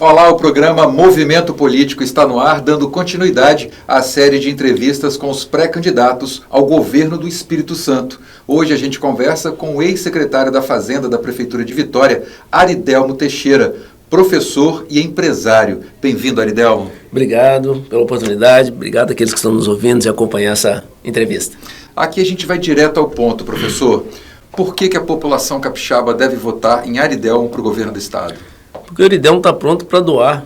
Olá, o programa Movimento Político está no ar, dando continuidade à série de entrevistas com os pré-candidatos ao governo do Espírito Santo. Hoje a gente conversa com o ex-secretário da Fazenda da Prefeitura de Vitória, Aridelmo Teixeira, professor e empresário. Bem-vindo, Aridelmo. Obrigado pela oportunidade, obrigado àqueles que estão nos ouvindo e acompanhar essa entrevista. Aqui a gente vai direto ao ponto, professor. Por que a população capixaba deve votar em Aridelmo para o governo do Estado? Porque o Aridelmo está pronto para doar,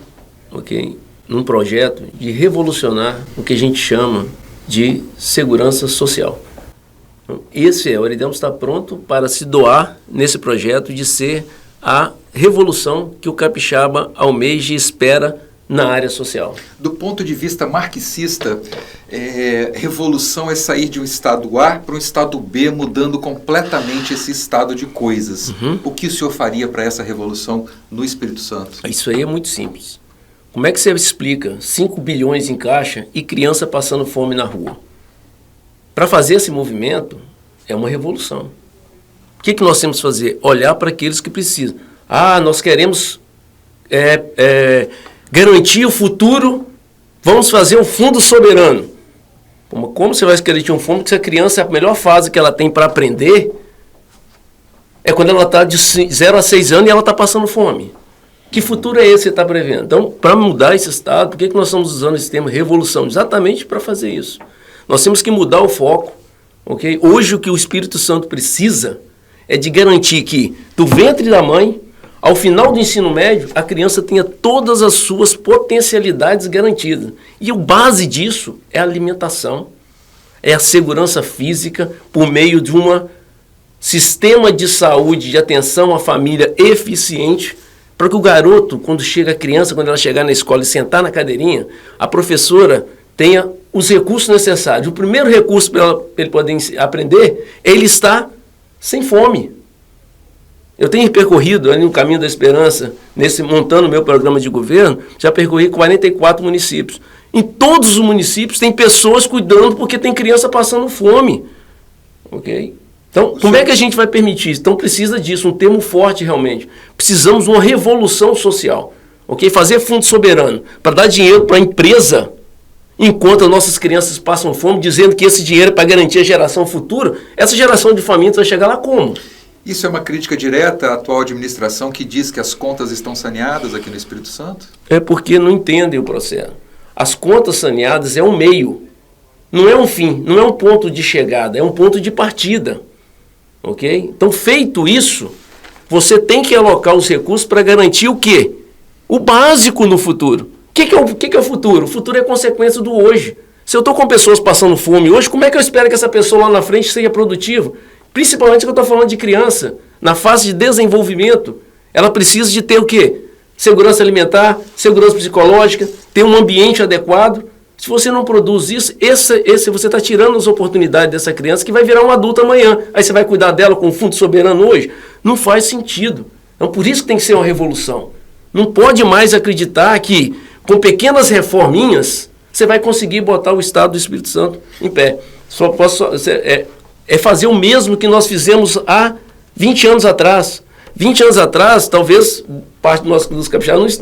num projeto de revolucionar o que a gente chama de segurança social. O Aridelmo está pronto para se doar nesse projeto de ser a revolução que o capixaba almeja e espera na área social. Do ponto de vista marxista, revolução é sair de um estado A para um estado B, mudando completamente esse estado de coisas. O que o senhor faria para essa revolução no Espírito Santo? Isso aí é muito simples. Como é que você explica 5 bilhões em caixa e criança passando fome na rua? Para fazer esse movimento, é uma revolução. O que nós temos que fazer? Olhar para aqueles que precisam. Nós queremos garantir o futuro, vamos fazer um fundo soberano. Como você vai garantir um fundo que essa criança, a melhor fase que ela tem para aprender é quando ela está de 0 a 6 anos e ela está passando fome. Que futuro é esse que você está prevendo? Então, para mudar esse estado, por que nós estamos usando esse termo revolução? Exatamente para fazer isso. Nós temos que mudar o foco. Hoje o que o Espírito Santo precisa é de garantir que do ventre da mãe, ao final do ensino médio, a criança tenha todas as suas potencialidades garantidas. E a base disso é a alimentação, é a segurança física por meio de um sistema de saúde, de atenção à família eficiente, para que o garoto, quando chega a criança, quando ela chegar na escola e sentar na cadeirinha, a professora tenha os recursos necessários. O primeiro recurso para ele poder aprender é ele estar sem fome. Eu tenho percorrido ali no Caminho da Esperança, montando meu programa de governo, já percorri 44 municípios. Em todos os municípios tem pessoas cuidando porque tem criança passando fome. Então, como é que a gente vai permitir isso? Então, precisa disso, um termo forte realmente. Precisamos de uma revolução social. Fazer fundo soberano para dar dinheiro para a empresa, enquanto as nossas crianças passam fome, dizendo que esse dinheiro é para garantir a geração futura. Essa geração de famintos vai chegar lá como? Isso é uma crítica direta à atual administração que diz que as contas estão saneadas aqui no Espírito Santo? É porque não entendem o processo. As contas saneadas é um meio, não é um fim, não é um ponto de chegada, é um ponto de partida. Então, feito isso, você tem que alocar os recursos para garantir o quê? O básico no futuro. O que é o futuro? O futuro é consequência do hoje. Se eu estou com pessoas passando fome hoje, como é que eu espero que essa pessoa lá na frente seja produtiva? Principalmente que eu estou falando de criança, na fase de desenvolvimento, ela precisa de ter o quê? Segurança alimentar, segurança psicológica, ter um ambiente adequado. Se você não produz isso, você está tirando as oportunidades dessa criança que vai virar um adulto amanhã. Aí você vai cuidar dela com o fundo soberano hoje? Não faz sentido. Então, por isso que tem que ser uma revolução. Não pode mais acreditar que, com pequenas reforminhas, você vai conseguir botar o Estado do Espírito Santo em pé. É fazer o mesmo que nós fizemos há 20 anos atrás. 20 anos atrás, talvez parte dos capixabas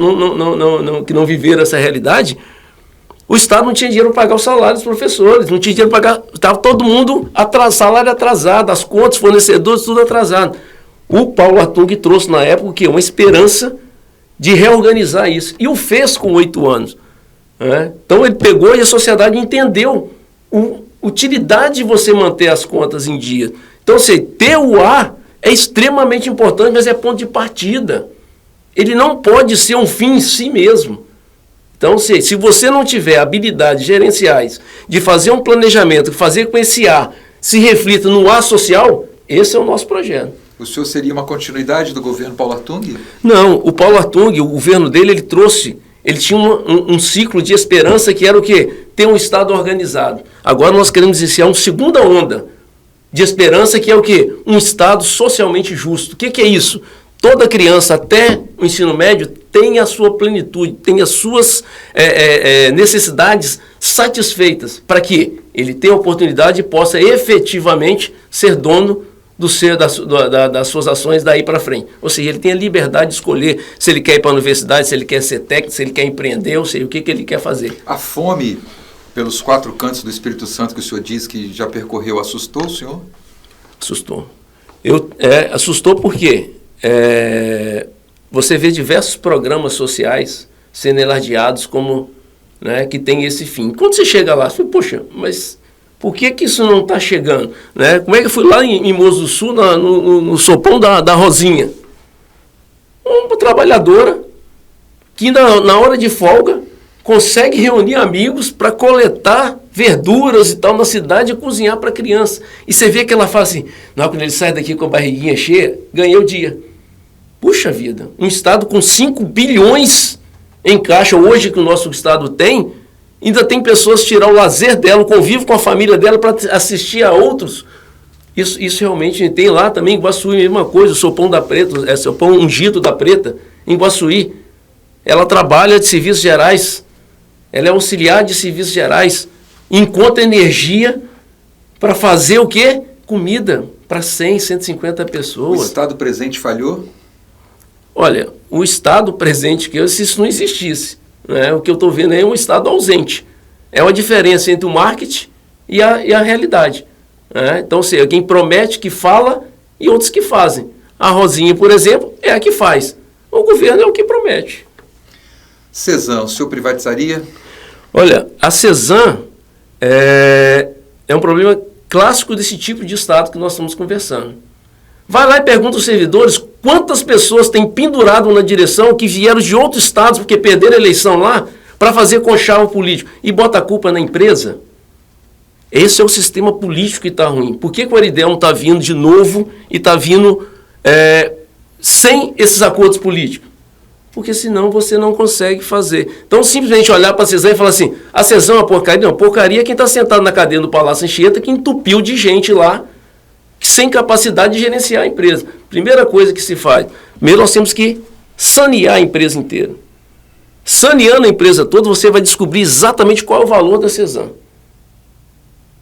que não viveram essa realidade, o Estado não tinha dinheiro para pagar o salário dos professores, não tinha dinheiro para pagar, estava todo mundo salário atrasado, as contas, fornecedores, tudo atrasado. O Paulo Artung trouxe na época o quê? Uma esperança de reorganizar isso. E o fez com 8 anos. Então ele pegou e a sociedade entendeu utilidade de você manter as contas em dia. Então, ter o A é extremamente importante, mas é ponto de partida. Ele não pode ser um fim em si mesmo. Então, se você não tiver habilidades gerenciais de fazer um planejamento, fazer com esse A se reflita no A social, esse é o nosso projeto. O senhor seria uma continuidade do governo Paulo Artung? Não, o Paulo Artung, o governo dele, ele tinha um ciclo de esperança que era o quê? Ter um Estado organizado. Agora nós queremos iniciar uma segunda onda de esperança que é o quê? Um Estado socialmente justo. O que é isso? Toda criança até o ensino médio tem a sua plenitude, tem as suas necessidades satisfeitas para que ele tenha a oportunidade e possa efetivamente ser dono das suas ações daí para frente. Ou seja, ele tem a liberdade de escolher se ele quer ir para a universidade, se ele quer ser técnico, se ele quer empreender, ou seja, o que ele quer fazer. A fome pelos 4 cantos do Espírito Santo que o senhor diz que já percorreu, assustou o senhor? Assustou. Assustou porque você vê diversos programas sociais sendo elardeados como, né, que tem esse fim. Quando você chega lá, você fala, poxa, mas por que isso não está chegando? Né? Como é que eu fui lá em Moço do Sul, no sopão da Rosinha? Uma trabalhadora que na hora de folga consegue reunir amigos para coletar verduras e tal na cidade e cozinhar para a criança. E você vê que ela fala assim, não, quando ele sai daqui com a barriguinha cheia, ganhei o dia. Puxa vida, um estado com 5 bilhões em caixa hoje que o nosso estado tem, ainda tem pessoas tirar o lazer dela, o convívio com a família dela para assistir a outros. Isso realmente tem lá também em Iguaçuí, a mesma coisa, o sopão da Preta, sopão ungido da Preta, em Iguaçuí. Ela trabalha de serviços gerais, ela é auxiliar de serviços gerais, encontra energia para fazer o quê? Comida para 100, 150 pessoas. O Estado presente falhou? Olha, o Estado presente, se isso não existisse, né, o que eu estou vendo é um Estado ausente. É uma diferença entre o marketing e a realidade. Né? Então, quem promete que fala e outros que fazem. A Rosinha, por exemplo, é a que faz. O governo é o que promete. Cesan, o senhor privatizaria? Olha, a Cesan é um problema clássico desse tipo de Estado que nós estamos conversando. Vai lá e pergunta aos servidores quantas pessoas têm pendurado na direção que vieram de outros estados porque perderam a eleição lá para fazer conchavo político e bota a culpa na empresa. Esse é o sistema político que está ruim. Por que o Aridel não está vindo de novo e está vindo sem esses acordos políticos? Porque senão você não consegue fazer. Então, simplesmente olhar para a Cesan e falar assim, a Cesan é uma porcaria. Não, porcaria é quem está sentado na cadeira do Palácio Anchieta que entupiu de gente lá sem capacidade de gerenciar a empresa. Primeira coisa que se faz, primeiro nós temos que sanear a empresa inteira. Saneando a empresa toda, você vai descobrir exatamente qual é o valor da Cesan.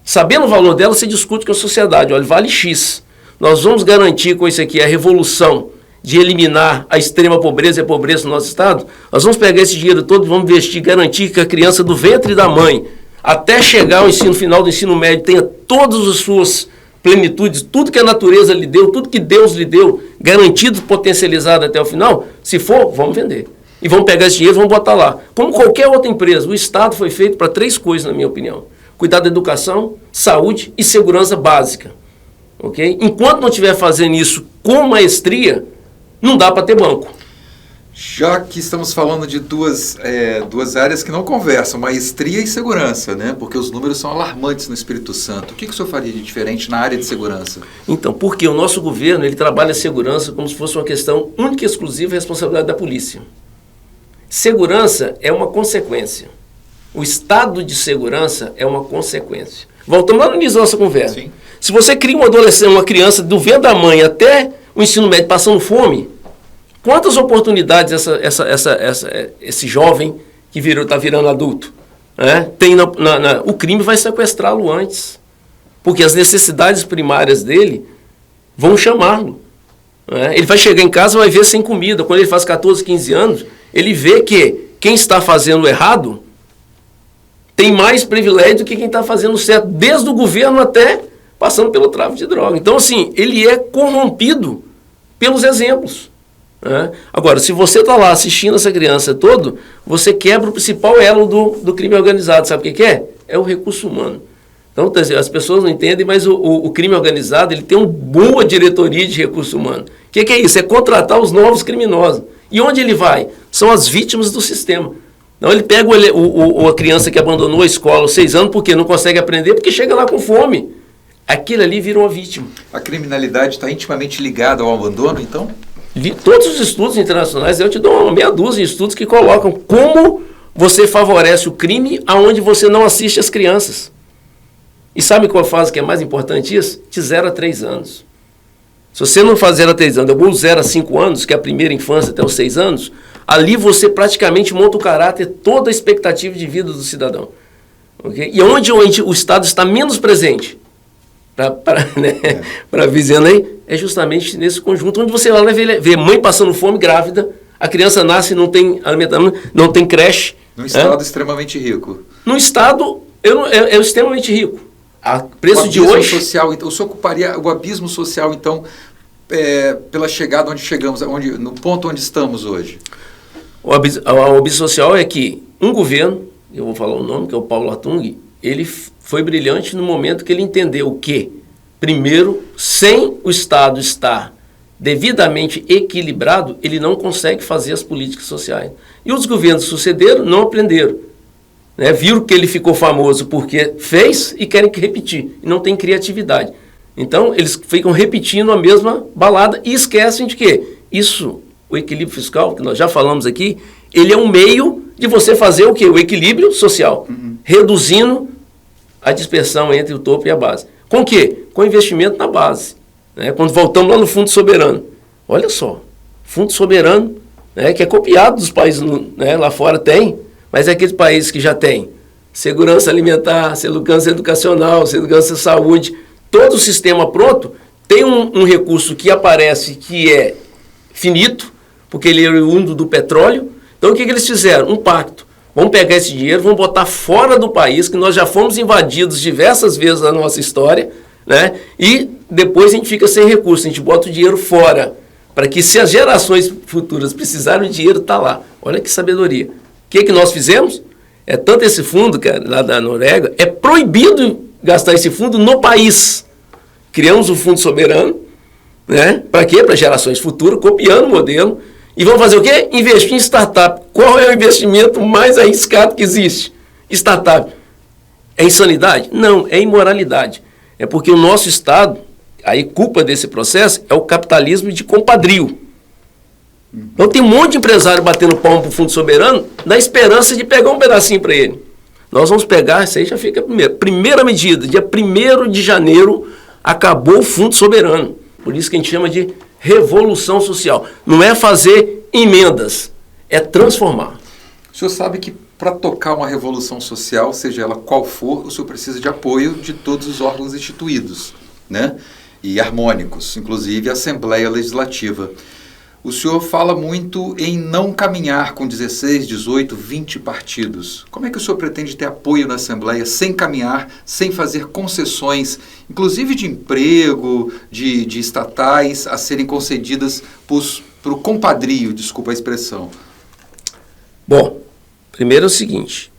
Sabendo o valor dela, você discute com a sociedade. Olha, vale X. Nós vamos garantir com isso aqui a revolução de eliminar a extrema pobreza e a pobreza no nosso estado. Nós vamos pegar esse dinheiro todo e vamos investir, garantir que a criança do ventre da mãe, até chegar ao ensino final do ensino médio, tenha todas as suas plenitudes, tudo que a natureza lhe deu, tudo que Deus lhe deu, garantido, potencializado até o final. Se for, vamos vender. E vamos pegar esse dinheiro e vamos botar lá. Como qualquer outra empresa, o Estado foi feito para 3 coisas, na minha opinião. Cuidar da educação, saúde e segurança básica. Okay? Enquanto não estiver fazendo isso com maestria, não dá para ter banco. Já que estamos falando de duas áreas que não conversam, maestria e segurança, né? Porque os números são alarmantes no Espírito Santo. O que o senhor faria de diferente na área de segurança? Então, porque o nosso governo ele trabalha a segurança como se fosse uma questão única e exclusiva e responsabilidade da polícia. Segurança é uma consequência. O estado de segurança é uma consequência. Voltamos lá no início da nossa conversa. Sim. Se você cria um adolescente, uma criança do ventre da mãe até o ensino médio passando fome, quantas oportunidades esse jovem que está virando adulto tem o crime vai sequestrá-lo antes. Porque as necessidades primárias dele vão chamá-lo. Ele vai chegar em casa e vai ver sem comida. Quando ele faz 14, 15 anos, ele vê que quem está fazendo errado tem mais privilégio do que quem está fazendo certo, desde o governo até passando pelo tráfico de droga. Então, assim, ele é corrompido pelos exemplos. Agora, se você está lá assistindo essa criança todo, você quebra o principal elo do crime organizado. Sabe o que é? É o recurso humano. Então, as pessoas não entendem, mas o crime organizado ele tem uma boa diretoria de recurso humano. O que é isso? É contratar os novos criminosos. E onde ele vai? São as vítimas do sistema. Então, ele pega a criança que abandonou a escola aos 6 anos porque não consegue aprender, porque chega lá com fome. Aquele ali vira uma vítima. A criminalidade está intimamente ligada ao abandono, então? Todos os estudos internacionais, eu te dou uma meia dúzia de estudos que colocam como você favorece o crime aonde você não assiste as crianças. E sabe qual fase que é mais importante isso? De 0 a 3 anos. Se você não faz 0 a 3 anos, ou 0 a 5 anos, que é a primeira infância até os 6 anos, ali você praticamente monta o caráter, toda a expectativa de vida do cidadão. Okay? E onde o Estado está menos presente? para Viziana aí, é justamente nesse conjunto onde você vai ver mãe passando fome grávida, a criança nasce e não tem alimentação, não tem creche. Num estado extremamente rico. Num estado é extremamente rico. A preço de hoje... social, então, o senhor ocuparia o abismo social, então, pela chegada onde chegamos, no ponto onde estamos hoje? O abismo social é que um governo, eu vou falar o nome, que é o Paulo Hartung, ele foi brilhante no momento que ele entendeu que, primeiro, sem o Estado estar devidamente equilibrado, ele não consegue fazer as políticas sociais. E os governos que sucederam não aprenderam. Né? Viram que ele ficou famoso porque fez e querem repetir. E não tem criatividade. Então, eles ficam repetindo a mesma balada e esquecem de que isso, o equilíbrio fiscal, que nós já falamos aqui, ele é um meio de você fazer o quê? O equilíbrio social, reduzindo a dispersão entre o topo e a base. Com o quê? Com investimento na base. Né? Quando voltamos lá no Fundo Soberano. Olha só, Fundo Soberano, né, que é copiado dos países, né, lá fora tem, mas é aqueles países que já tem segurança alimentar, segurança educacional, segurança saúde, todo o sistema pronto, tem um recurso que aparece que é finito, porque ele é oriundo do petróleo. Então, o que eles fizeram? Um pacto. Vamos pegar esse dinheiro, vamos botar fora do país, que nós já fomos invadidos diversas vezes na nossa história, né? E depois a gente fica sem recurso, a gente bota o dinheiro fora, para que se as gerações futuras precisarem, o dinheiro está lá. Olha que sabedoria. O que nós fizemos? É tanto esse fundo, cara, lá da Noruega, é proibido gastar esse fundo no país. Criamos o Fundo Soberano, né? Para quê? Para gerações futuras, copiando o modelo. E vamos fazer o quê? Investir em startup. Qual é o investimento mais arriscado que existe? Startup. É insanidade? Não, é imoralidade. É porque o nosso Estado, aí culpa desse processo, é o capitalismo de compadrio. Então tem um monte de empresário batendo palmo para o Fundo Soberano na esperança de pegar um pedacinho para ele. Nós vamos pegar, isso aí já fica primeira medida, dia 1º de janeiro, acabou o Fundo Soberano. Por isso que a gente chama de revolução social. Não é fazer emendas, é transformar. O senhor sabe que para tocar uma revolução social, seja ela qual for, o senhor precisa de apoio de todos os órgãos instituídos, né? E harmônicos, inclusive a Assembleia Legislativa. O senhor fala muito em não caminhar com 16, 18, 20 partidos. Como é que o senhor pretende ter apoio na Assembleia sem caminhar, sem fazer concessões, inclusive de emprego, de estatais, a serem concedidas para o compadrio, desculpa a expressão? Bom, primeiro é o seguinte,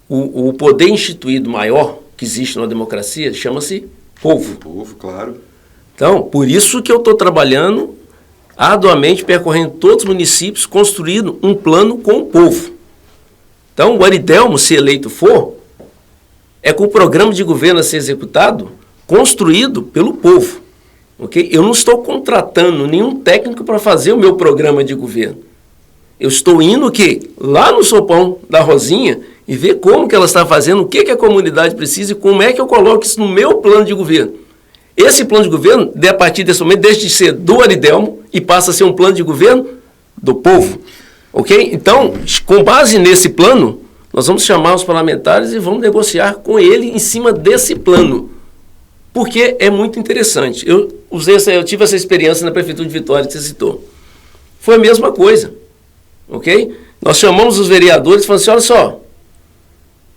o poder instituído maior que existe na democracia chama-se povo. Povo, claro. Então, por isso que eu estou trabalhando arduamente, percorrendo todos os municípios, construindo um plano com o povo. Então, o Aridelmo, se eleito for, é com o programa de governo a ser executado, construído pelo povo. Okay? Eu não estou contratando nenhum técnico para fazer o meu programa de governo. Eu estou indo lá no sopão da Rosinha e ver como que ela está fazendo, o que a comunidade precisa e como é que eu coloco isso no meu plano de governo. Esse plano de governo, a partir desse momento, deixa de ser do Aridelmo e passa a ser um plano de governo do povo. Ok? Então, com base nesse plano, nós vamos chamar os parlamentares e vamos negociar com ele em cima desse plano. Porque é muito interessante. Eu tive essa experiência na Prefeitura de Vitória que você citou. Foi a mesma coisa. Ok? Nós chamamos os vereadores e falamos assim, olha só,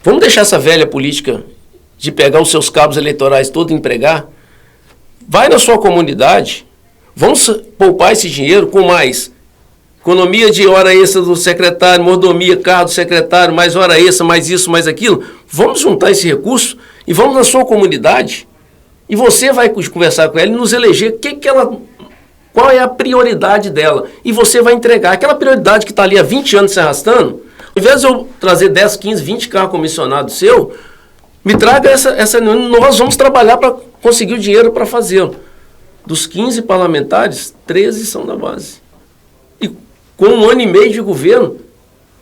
vamos deixar essa velha política de pegar os seus cabos eleitorais todos e empregar? Vai na sua comunidade, vamos poupar esse dinheiro com mais economia de hora extra do secretário, mordomia, carro do secretário, mais hora extra, mais isso, mais aquilo. Vamos juntar esse recurso e vamos na sua comunidade e você vai conversar com ela e nos eleger qual é a prioridade dela. E você vai entregar aquela prioridade que está ali há 20 anos se arrastando. Ao invés de eu trazer 10, 15, 20 carros comissionados seu, me traga essa. Nós vamos trabalhar para conseguir o dinheiro para fazê-lo. Dos 15 parlamentares, 13 são da base. E com 1 ano e meio de governo,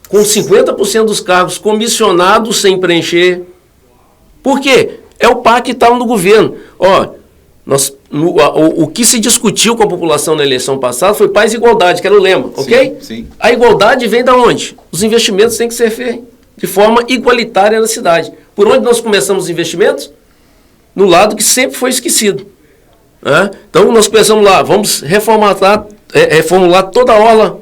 com 50% dos cargos comissionados sem preencher. Por quê? É o PAC que está no governo. O que se discutiu com a população na eleição passada foi paz e igualdade, que era o lema, ok? Sim. A igualdade vem da onde? Os investimentos têm que ser feitos de forma igualitária na cidade. Por onde nós começamos os investimentos? No lado que sempre foi esquecido. Né? Então, nós começamos lá, vamos reformular toda a orla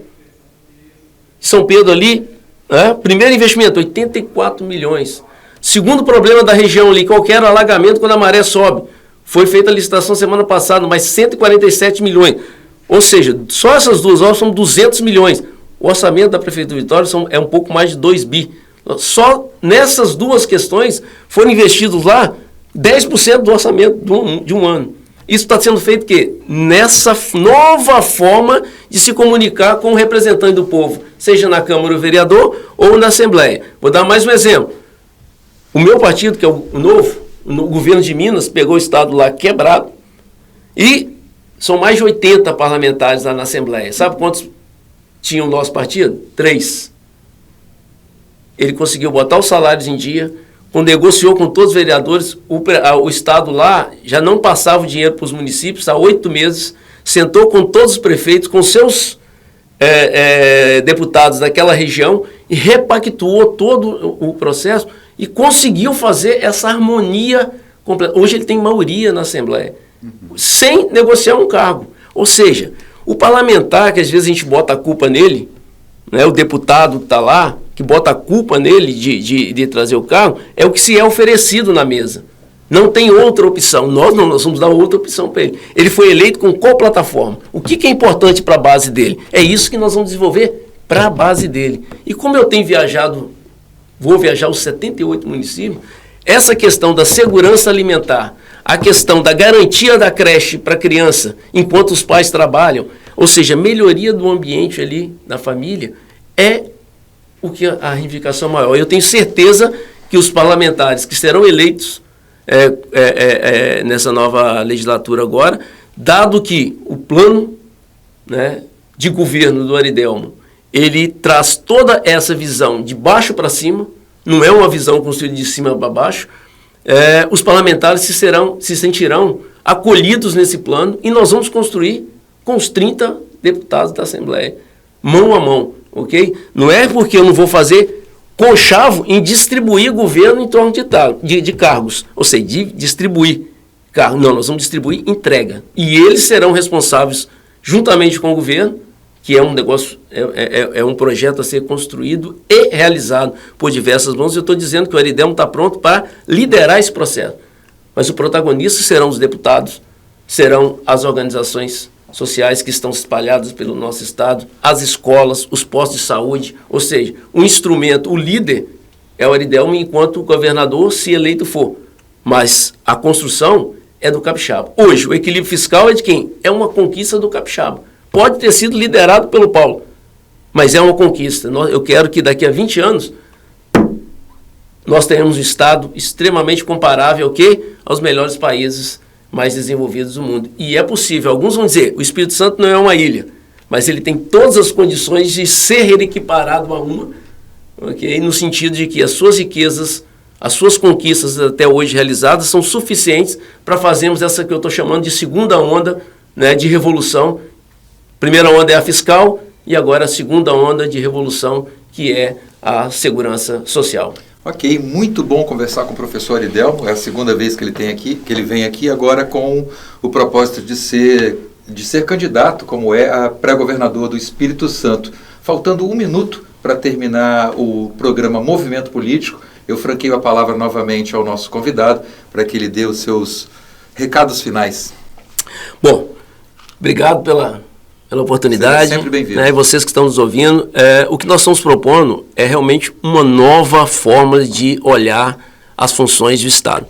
de São Pedro ali. Né? Primeiro investimento, 84 milhões. Segundo problema da região ali, qualquer alagamento quando a maré sobe. Foi feita a licitação semana passada, mais 147 milhões. Ou seja, só essas duas obras são 200 milhões. O orçamento da Prefeitura de Vitória é um pouco mais de 2 bi. Só nessas duas questões foram investidos lá 10% do orçamento de um ano. Isso está sendo feito o quê? Nessa nova forma de se comunicar com o representante do povo, seja na Câmara o vereador ou na Assembleia. Vou dar mais um exemplo. O meu partido, que é o Novo, o governo de Minas, pegou o estado lá quebrado e são mais de 80 parlamentares lá na Assembleia. Sabe quantos tinha o nosso partido? 3. Ele conseguiu botar os salários em dia, quando negociou com todos os vereadores, o Estado lá já não passava o dinheiro para os municípios há 8 meses, sentou com todos os prefeitos, com seus deputados daquela região e repactuou todo o processo e conseguiu fazer essa harmonia completa. Hoje ele tem maioria na Assembleia, sem negociar um cargo. Ou seja, o parlamentar, que às vezes a gente bota a culpa nele, né, o deputado que está lá, que bota a culpa nele de trazer o cargo, é o que se é oferecido na mesa. Não tem outra opção. Nós vamos dar outra opção para ele. Ele foi eleito com qual plataforma? O que é importante para a base dele? É isso que nós vamos desenvolver para a base dele. E como eu tenho viajado, vou viajar aos 78 municípios, essa questão da segurança alimentar, a questão da garantia da creche para a criança enquanto os pais trabalham, ou seja, melhoria do ambiente ali na família, é o que a reivindicação maior. Eu tenho certeza que os parlamentares que serão eleitos nessa nova legislatura agora, dado que o plano, né, de governo do Aridelmo, ele traz toda essa visão de baixo para cima, não é uma visão construída de cima para baixo, os parlamentares se sentirão acolhidos nesse plano e nós vamos construir com os 30 deputados da Assembleia, mão a mão, ok? Não é porque eu não vou fazer conchavo em distribuir governo em torno de cargos, ou seja, de distribuir cargos. Não, nós vamos distribuir entrega. E eles serão responsáveis, juntamente com o governo, que é um negócio, é um projeto a ser construído e realizado por diversas mãos. Eu estou dizendo que o Aridelmo está pronto para liderar esse processo. Mas o protagonista serão os deputados, serão as organizações sociais que estão espalhadas pelo nosso estado, as escolas, os postos de saúde, ou seja, o instrumento, o líder é o Aridelmo enquanto o governador, se eleito for. Mas a construção é do capixaba. Hoje, o equilíbrio fiscal é de quem? É uma conquista do capixaba. Pode ter sido liderado pelo Paulo, mas é uma conquista. Eu quero que daqui a 20 anos nós tenhamos um estado extremamente comparável ao quê? Aos melhores países mais desenvolvidos do mundo. E é possível. Alguns vão dizer, o Espírito Santo não é uma ilha, mas ele tem todas as condições de ser equiparado a uma, okay? No sentido de que as suas riquezas, as suas conquistas até hoje realizadas são suficientes para fazermos essa que eu estou chamando de segunda onda, né, de revolução. Primeira onda é a fiscal e agora a segunda onda de revolução, que é a segurança social. Ok, muito bom conversar com o professor Aridelmo. É a segunda vez que ele vem aqui, agora com o propósito de ser candidato, como é a pré-governador do Espírito Santo. Faltando 1 minuto para terminar o programa Movimento Político, eu franqueio a palavra novamente ao nosso convidado para que ele dê os seus recados finais. Bom, obrigado pela oportunidade. Seja sempre bem-vindo. E vocês que estão nos ouvindo, o que nós estamos propondo é realmente uma nova forma de olhar as funções do Estado.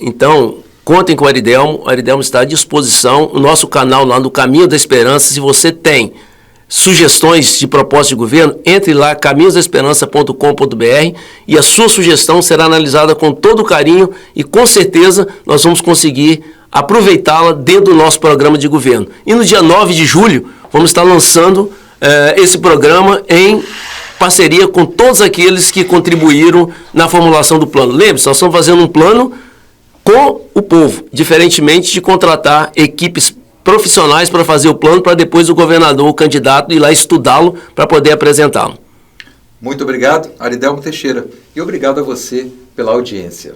Então, contem com o Aridelmo está à disposição, o nosso canal lá no Caminho da Esperança. Se você tem sugestões de proposta de governo, entre lá, caminhosdaesperança.com.br, e a sua sugestão será analisada com todo carinho e com certeza nós vamos conseguir aproveitá-la dentro do nosso programa de governo. E no dia 9 de julho, vamos estar lançando esse programa em parceria com todos aqueles que contribuíram na formulação do plano. Lembre-se, nós estamos fazendo um plano com o povo, diferentemente de contratar equipes profissionais para fazer o plano, para depois o governador, o candidato, ir lá estudá-lo para poder apresentá-lo. Muito obrigado, Aridelmo Teixeira, e obrigado a você pela audiência.